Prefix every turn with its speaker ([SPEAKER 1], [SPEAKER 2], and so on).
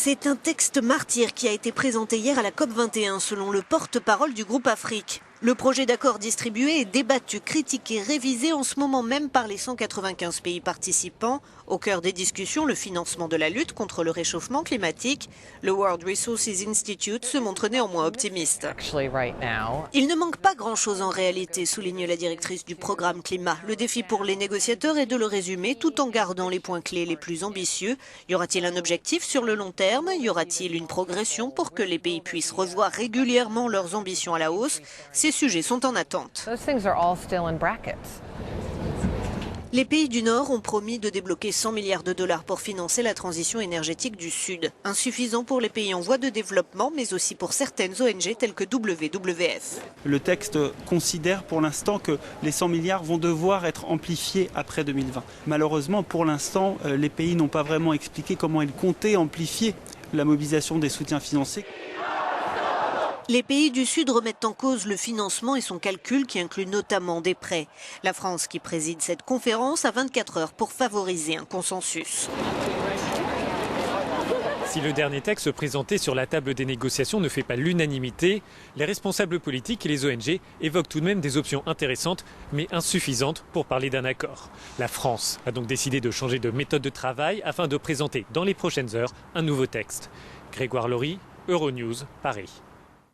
[SPEAKER 1] C'est un texte martyr qui a été présenté hier à la COP21 selon le porte-parole du groupe Afrique. Le projet d'accord distribué est débattu, critiqué, révisé en ce moment même par les 195 pays participants. Au cœur des discussions, le financement de la lutte contre le réchauffement climatique. Le World Resources Institute se montre néanmoins optimiste. Il ne manque pas grand-chose en réalité, souligne la directrice du programme climat. Le défi pour les négociateurs est de le résumer tout en gardant les points clés les plus ambitieux. Y aura-t-il un objectif sur le long terme? Y aura-t-il une progression pour que les pays puissent revoir régulièrement leurs ambitions à la hausse? Ces sujets sont en attente. Les pays du Nord ont promis de débloquer 100 milliards de dollars pour financer la transition énergétique du Sud. Insuffisant pour les pays en voie de développement, mais aussi pour certaines ONG telles que WWF.
[SPEAKER 2] Le texte considère pour l'instant que les 100 milliards vont devoir être amplifiés après 2020. Malheureusement, pour l'instant, les pays n'ont pas vraiment expliqué comment ils comptaient amplifier la mobilisation des soutiens financiers.
[SPEAKER 1] Les pays du Sud remettent en cause le financement et son calcul qui inclut notamment des prêts. La France qui préside cette conférence a 24 heures pour favoriser un consensus.
[SPEAKER 3] Si le dernier texte présenté sur la table des négociations ne fait pas l'unanimité, les responsables politiques et les ONG évoquent tout de même des options intéressantes mais insuffisantes pour parler d'un accord. La France a donc décidé de changer de méthode de travail afin de présenter dans les prochaines heures un nouveau texte. Grégoire Laury, Euronews, Paris.